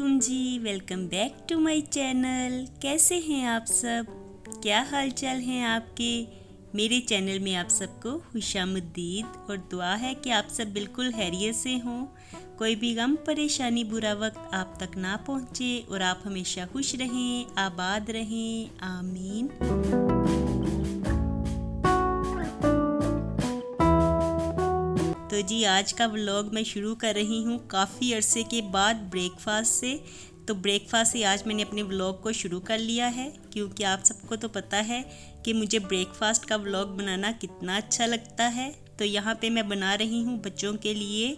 वालेकुम जी, welcome back to my channel. कैसे हैं आप सब? क्या हाल चाल हैं आपके? मेरे चैनल में आप सबको खुशामदीद और दुआ है कि आप सब बिल्कुल खैरियत से हों। कोई भी गम परेशानी बुरा वक्त आप तक ना पहुँचे और आप हमेशा खुश रहें, आबाद रहें, आमीन। तो जी आज का व्लॉग मैं शुरू कर रही हूँ काफ़ी अरसे के बाद ब्रेकफास्ट से। तो ब्रेकफास्ट से आज मैंने अपने व्लॉग को शुरू कर लिया है, क्योंकि आप सबको तो पता है कि मुझे ब्रेकफास्ट का व्लॉग बनाना कितना अच्छा लगता है। तो यहाँ पे मैं बना रही हूँ बच्चों के लिए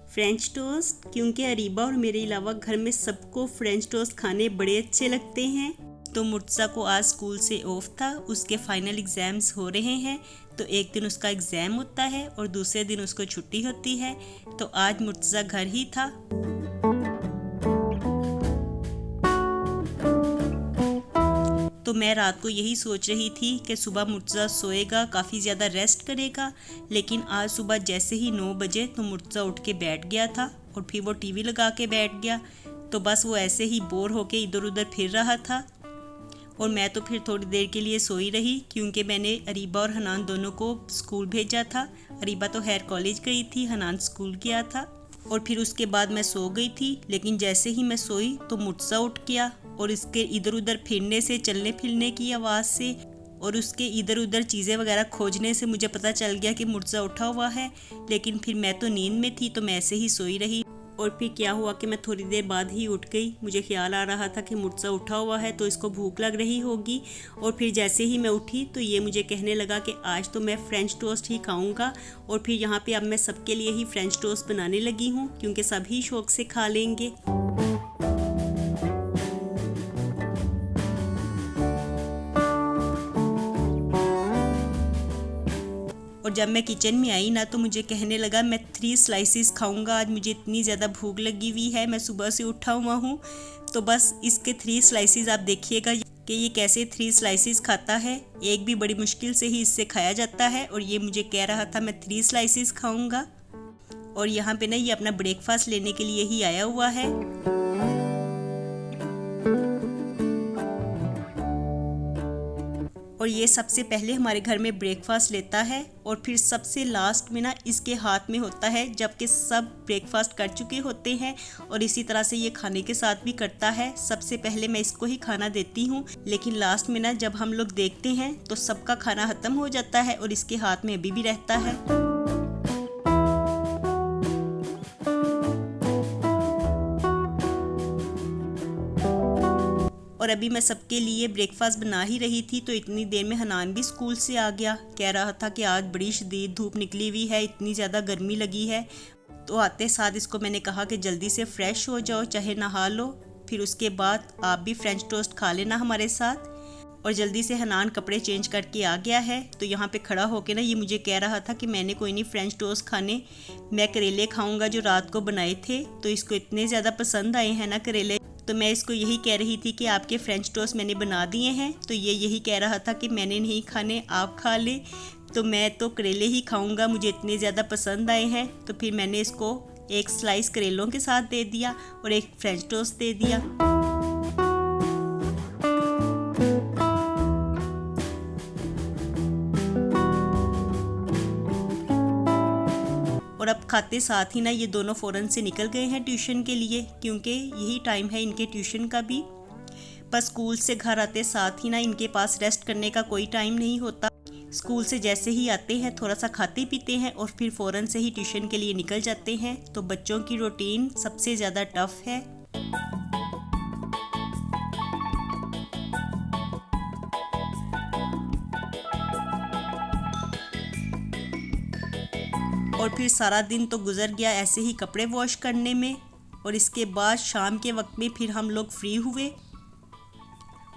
फ्रेंच टोस्ट, क्योंकि अरीबा और मेरे अलावा घर में सबको फ्रेंच टोस्ट खाने बड़े अच्छे लगते हैं। तो मुर्तज़ा को आज स्कूल से ऑफ था, उसके फाइनल एग्ज़ाम्स हो रहे हैं। तो एक दिन उसका एग्ज़ाम होता है और दूसरे दिन उसको छुट्टी होती है। तो आज मुर्तज़ा घर ही था। तो मैं रात को यही सोच रही थी कि सुबह मुर्तज़ा सोएगा, काफ़ी ज़्यादा रेस्ट करेगा। लेकिन आज सुबह जैसे ही 9 बजे तो मुर्तज़ा उठ के बैठ गया था और फिर वो टीवी लगा के बैठ गया। तो बस वो ऐसे ही बोर होके इधर उधर फिर रहा था और मैं तो फिर थोड़ी देर के लिए सोई रही, क्योंकि मैंने अरीबा और हनान दोनों को स्कूल भेजा था। अरीबा तो खैर कॉलेज गई थी, हनान स्कूल गया था। और फिर उसके बाद मैं सो गई थी। लेकिन जैसे ही मैं सोई तो मुर्तज़ा उठ गया और इसके इधर उधर फिरने से, चलने फिरने की आवाज़ से और उसके इधर उधर चीज़ें वगैरह खोजने से मुझे पता चल गया कि मुर्तज़ा उठा हुआ है। लेकिन फिर मैं तो नींद में थी, तो मैं ऐसे ही सोई रही। और फिर क्या हुआ कि मैं थोड़ी देर बाद ही उठ गई। मुझे ख्याल आ रहा था कि मुर्तज़ा उठा हुआ है तो इसको भूख लग रही होगी। और फिर जैसे ही मैं उठी तो ये मुझे कहने लगा कि आज तो मैं फ्रेंच टोस्ट ही खाऊंगा। और फिर यहाँ पे अब मैं सबके लिए ही फ्रेंच टोस्ट बनाने लगी हूँ, क्योंकि सभी शौक से खा लेंगे। और जब मैं किचन में आई ना तो मुझे कहने लगा मैं 3 स्लाइसेस खाऊंगा, आज मुझे इतनी ज़्यादा भूख लगी हुई है, मैं सुबह से उठा हुआ हूँ। तो बस इसके 3 स्लाइसेस आप देखिएगा कि ये कैसे 3 स्लाइसेस खाता है। एक भी बड़ी मुश्किल से ही इससे खाया जाता है और ये मुझे कह रहा था मैं 3 स्लाइसेस खाऊंगा। और यहाँ पे ना ये अपना ब्रेकफास्ट लेने के लिए ही आया हुआ है। और ये सबसे पहले हमारे घर में ब्रेकफास्ट लेता है और फिर सबसे लास्ट में ना इसके हाथ में होता है, जबकि सब ब्रेकफास्ट कर चुके होते हैं। और इसी तरह से ये खाने के साथ भी करता है। सबसे पहले मैं इसको ही खाना देती हूँ, लेकिन लास्ट में ना जब हम लोग देखते हैं तो सबका खाना ख़त्म हो जाता है और इसके हाथ में अभी भी रहता है। और अभी मैं सबके लिए ब्रेकफास्ट बना ही रही थी तो इतनी देर में हनान भी स्कूल से आ गया। कह रहा था कि आज बड़ी शदीद धूप निकली हुई है, इतनी ज़्यादा गर्मी लगी है। तो आते साथ इसको मैंने कहा कि जल्दी से फ्रेश हो जाओ, चाहे नहा लो, फिर उसके बाद आप भी फ्रेंच टोस्ट खा लेना हमारे साथ। और जल्दी से हनान कपड़े चेंज करके आ गया है। तो यहाँ पे खड़ा होके ना ये मुझे कह रहा था कि मैंने कोई नहीं फ्रेंच टोस्ट खाने, मैं करेले खाऊंगा जो रात को बनाए थे। तो इसको इतने ज़्यादा पसंद आए हैं ना करेले। तो मैं इसको यही कह रही थी कि आपके फ्रेंच टोस्ट मैंने बना दिए हैं। तो ये यही कह रहा था कि मैंने नहीं खाने, आप खा ले। तो मैं तो करेले ही खाऊंगा, मुझे इतने ज़्यादा पसंद आए हैं। तो फिर मैंने इसको एक स्लाइस करेलों के साथ दे दिया और एक फ्रेंच टोस्ट दे दिया। और अब खाते साथ ही ना ये दोनों फ़ौरन से निकल गए हैं ट्यूशन के लिए, क्योंकि यही टाइम है इनके ट्यूशन का भी। पर स्कूल से घर आते साथ ही ना इनके पास रेस्ट करने का कोई टाइम नहीं होता। स्कूल से जैसे ही आते हैं थोड़ा सा खाते पीते हैं और फिर फ़ौरन से ही ट्यूशन के लिए निकल जाते हैं। तो बच्चों की रूटीन सबसे ज़्यादा टफ है। और फिर सारा दिन तो गुजर गया ऐसे ही कपड़े वॉश करने में। और इसके बाद शाम के वक्त में फिर हम लोग फ्री हुए।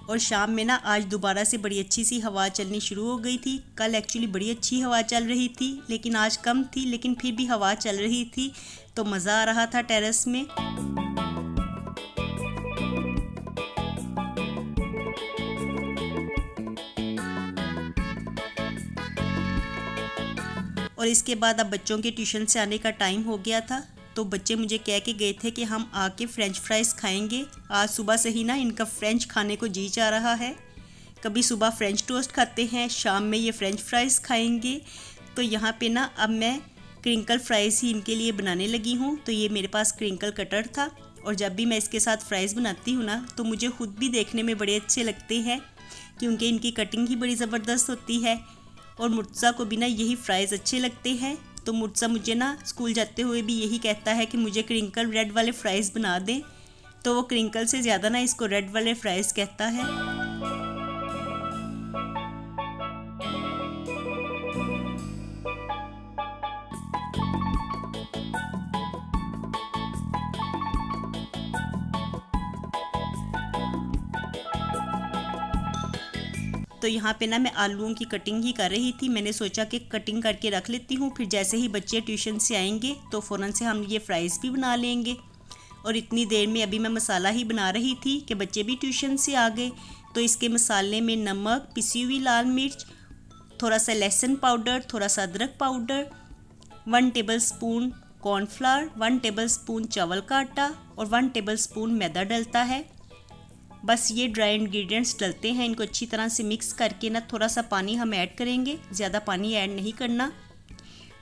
और शाम में ना आज दोबारा से बड़ी अच्छी सी हवा चलनी शुरू हो गई थी। कल एक्चुअली बड़ी अच्छी हवा चल रही थी, लेकिन आज कम थी, लेकिन फिर भी हवा चल रही थी। तो मज़ा आ रहा था टेरेस में। और इसके बाद अब बच्चों के ट्यूशन से आने का टाइम हो गया था। तो बच्चे मुझे कह के गए थे कि हम आके फ्रेंच फ्राइज़ खाएंगे। आज सुबह से ही ना इनका फ्रेंच खाने को जी चाह रहा है। कभी सुबह फ्रेंच टोस्ट खाते हैं, शाम में ये फ्रेंच फ्राइज़ खाएंगे। तो यहाँ पे ना अब मैं क्रिंकल फ्राइज़ ही इनके लिए बनाने लगी हूँ। तो ये मेरे पास क्रिंकल कटर था और जब भी मैं इसके साथ फ्राइज़ बनाती हूँ ना तो मुझे खुद भी देखने में बड़े अच्छे लगते हैं क्योंकि इनकी कटिंग ही बड़ी ज़बरदस्त होती है। और मुर्तज़ा को भी ना यही फ्राइज़ अच्छे लगते हैं। तो मुर्तज़ा मुझे ना स्कूल जाते हुए भी यही कहता है कि मुझे क्रिंकल रेड वाले फ्राइज़ बना दें। तो वो क्रिंकल से ज़्यादा ना इसको रेड वाले फ्राइज़ कहता है। तो यहाँ पे ना मैं आलूओं की कटिंग ही कर रही थी। मैंने सोचा कि कटिंग करके रख लेती हूँ, फिर जैसे ही बच्चे ट्यूशन से आएंगे तो फ़ौरन से हम ये फ्राइज़ भी बना लेंगे। और इतनी देर में अभी मैं मसाला ही बना रही थी कि बच्चे भी ट्यूशन से आ गए। तो इसके मसाले में नमक, पिसी हुई लाल मिर्च, थोड़ा सा लहसुन पाउडर, थोड़ा सा अदरक पाउडर, 1 टेबलस्पून कॉर्नफ्लावर, 1 टेबलस्पून चावल का आटा और 1 टेबलस्पून मैदा डलता है। बस ये ड्राई इंग्रेडिएंट्स डलते हैं। इनको अच्छी तरह से मिक्स करके ना थोड़ा सा पानी हम ऐड करेंगे, ज़्यादा पानी ऐड नहीं करना।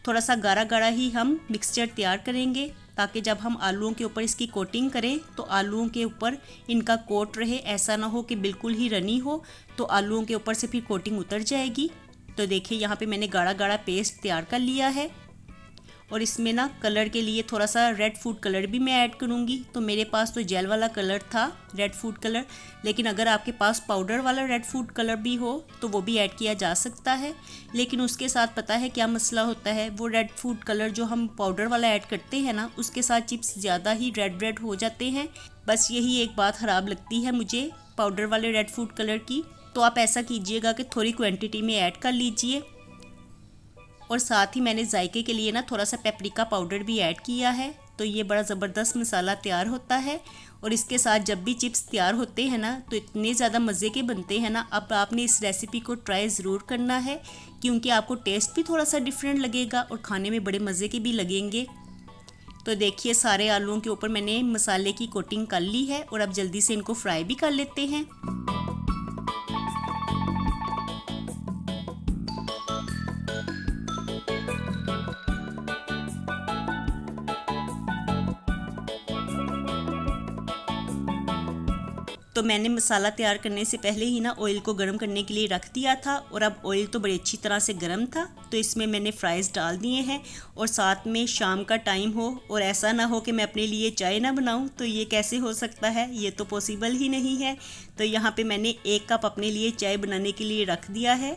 थोड़ा सा गाढ़ा गाढ़ा ही हम मिक्सचर तैयार करेंगे ताकि जब हम आलूओं के ऊपर इसकी कोटिंग करें तो आलूओं के ऊपर इनका कोट रहे। ऐसा ना हो कि बिल्कुल ही रनी हो तो आलूओं के ऊपर से फिर कोटिंग उतर जाएगी। तो देखिए यहाँ पे मैंने गाढ़ा गाढ़ा पेस्ट तैयार कर लिया है। और इसमें ना कलर के लिए थोड़ा सा रेड फूड कलर भी मैं ऐड करूँगी। तो मेरे पास तो जेल वाला कलर था, रेड फूड कलर, लेकिन अगर आपके पास पाउडर वाला रेड फूड कलर भी हो तो वो भी ऐड किया जा सकता है। लेकिन उसके साथ पता है क्या मसला होता है, वो रेड फूड कलर जो हम पाउडर वाला ऐड करते हैं ना उसके साथ चिप्स ज़्यादा ही रेड रेड हो जाते हैं। बस यही एक बात ख़राब लगती है मुझे पाउडर वाले रेड फूड कलर की। तो आप ऐसा कीजिएगा कि थोड़ी क्वान्टिटी में ऐड कर लीजिए। और साथ ही मैंने जायके के लिए ना थोड़ा सा पेपरिका पाउडर भी ऐड किया है। तो ये बड़ा ज़बरदस्त मसाला तैयार होता है। और इसके साथ जब भी चिप्स तैयार होते हैं ना तो इतने ज़्यादा मज़े के बनते हैं ना। अब आपने इस रेसिपी को ट्राई ज़रूर करना है क्योंकि आपको टेस्ट भी थोड़ा सा डिफरेंट लगेगा और खाने में बड़े मज़े के भी लगेंगे। तो देखिए सारे आलूओं के ऊपर मैंने मसाले की कोटिंग कर ली है और अब जल्दी से इनको फ्राई भी कर लेते हैं। तो मैंने मसाला तैयार करने से पहले ही ना ऑयल को गर्म करने के लिए रख दिया था और अब ऑयल तो बड़ी अच्छी तरह से गर्म था। तो इसमें मैंने फ्राइज़ डाल दिए हैं और साथ में शाम का टाइम हो और ऐसा ना हो कि मैं अपने लिए चाय ना बनाऊं। तो ये कैसे हो सकता है, ये तो पॉसिबल ही नहीं है। तो यहाँ पे मैंने 1 कप अपने लिए चाय बनाने के लिए रख दिया है।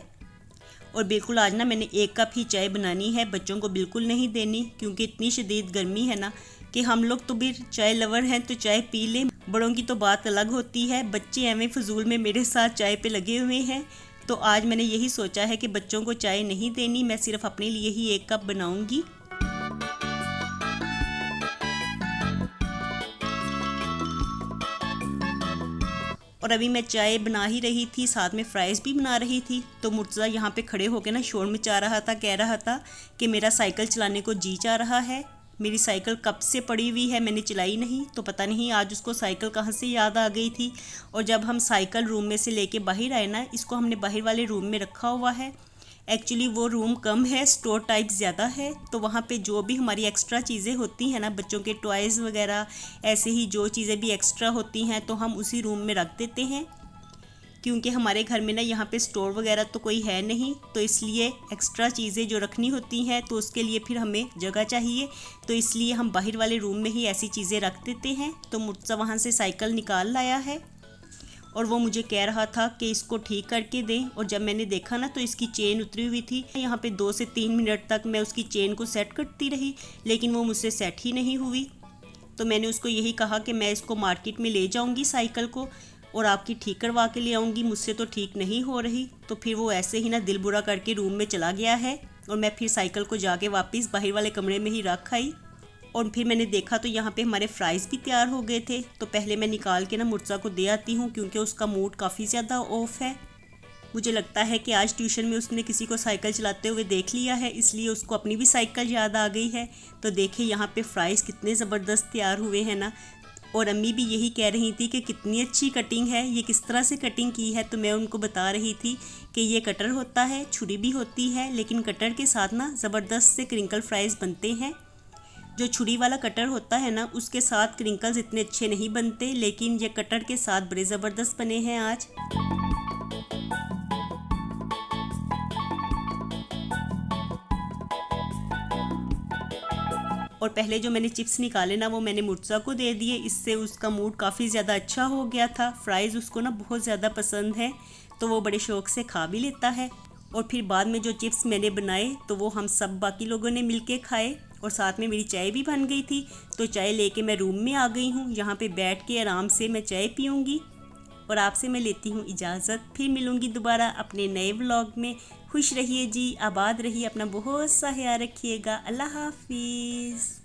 और बिल्कुल आज ना मैंने 1 कप ही चाय बनानी है, बच्चों को बिल्कुल नहीं देनी क्योंकि इतनी शदीद गर्मी है ना कि हम लोग तो भी चाय लवर हैं तो चाय पी लें, बड़ों की तो बात अलग होती है। बच्चे एवं फजूल में मेरे साथ चाय पे लगे हुए हैं। तो आज मैंने यही सोचा है कि बच्चों को चाय नहीं देनी, मैं सिर्फ अपने लिए ही 1 कप बनाऊंगी। और अभी मैं चाय बना ही रही थी, साथ में फ्राइज़ भी बना रही थी। तो मुर्तज़ा यहाँ पे खड़े होकर ना शोर मचा रहा था, कह रहा था कि मेरा साइकिल चलाने को जी चाह रहा है। मेरी साइकिल कब से पड़ी हुई है, मैंने चलाई नहीं, तो पता नहीं आज उसको साइकिल कहाँ से याद आ गई थी। और जब हम साइकिल रूम में से लेके बाहर आए ना, इसको हमने बाहर वाले रूम में रखा हुआ है। एक्चुअली वो रूम कम है, स्टोर टाइप ज़्यादा है। तो वहाँ पे जो भी हमारी एक्स्ट्रा चीज़ें होती हैं ना, बच्चों के टॉयज़ वगैरह, ऐसे ही जो चीज़ें भी एक्स्ट्रा होती हैं तो हम उसी रूम में रख देते हैं क्योंकि हमारे घर में ना यहाँ पे स्टोर वगैरह तो कोई है नहीं। तो इसलिए एक्स्ट्रा चीज़ें जो रखनी होती हैं तो उसके लिए फिर हमें जगह चाहिए। तो इसलिए हम बाहर वाले रूम में ही ऐसी चीज़ें रख देते हैं। तो मुर्तज़ा वहाँ से साइकिल निकाल लाया है और वो मुझे कह रहा था कि इसको ठीक करके दें। और जब मैंने देखा ना तो इसकी चेन उतरी हुई थी। यहाँ पे 2 से 3 मिनट तक मैं उसकी चेन को सेट करती रही लेकिन वो मुझसे सेट ही नहीं हुई। तो मैंने उसको यही कहा कि मैं इसको मार्केट में ले जाऊँगी साइकिल को और आपकी ठीक करवा के ले आऊँगी, मुझसे तो ठीक नहीं हो रही। तो फिर वो ऐसे ही ना दिल बुरा करके रूम में चला गया है और मैं फिर साइकिल को जाके वापस बाहर वाले कमरे में ही रख आई। और फिर मैंने देखा तो यहाँ पे हमारे फ्राइज़ भी तैयार हो गए थे। तो पहले मैं निकाल के ना मुर्तज़ा को दे आती हूँ क्योंकि उसका मूड काफ़ी ज़्यादा ऑफ है। मुझे लगता है कि आज ट्यूशन में उसने किसी को साइकिल चलाते हुए देख लिया है, इसलिए उसको अपनी भी साइकिल याद आ गई है। तो देखिए यहाँ पे फ्राइज़ कितने ज़बरदस्त तैयार हुए हैं ना। और अम्मी भी यही कह रही थी कि कितनी अच्छी कटिंग है, ये किस तरह से कटिंग की है। तो मैं उनको बता रही थी कि ये कटर होता है, छुरी भी होती है, लेकिन कटर के साथ ना ज़बरदस्त से क्रिंकल फ्राइज़ बनते हैं। जो छुरी वाला कटर होता है ना, उसके साथ क्रिंकल्स इतने अच्छे नहीं बनते, लेकिन ये कटर के साथ बड़े ज़बरदस्त बने हैं आज। और पहले जो मैंने चिप्स निकाले ना, वो मैंने मुर्तज़ा को दे दिए, इससे उसका मूड काफ़ी ज़्यादा अच्छा हो गया था। फ्राइज़ उसको ना बहुत ज़्यादा पसंद है, तो वो बड़े शौक़ से खा भी लेता है। और फिर बाद में जो चिप्स मैंने बनाए तो वो हम सब बाकी लोगों ने मिलके खाए, और साथ में मेरी चाय भी बन गई थी। तो चाय लेके मैं रूम में आ गई हूँ, यहाँ पे बैठ के आराम से मैं चाय पीऊँगी। और आपसे मैं लेती हूँ इजाज़त, फिर मिलूँगी दोबारा अपने नए व्लॉग में। खुश रहिए जी, आबाद रहिए, अपना बहुत सा ख्याल रखिएगा। अल्लाह हाफिज़।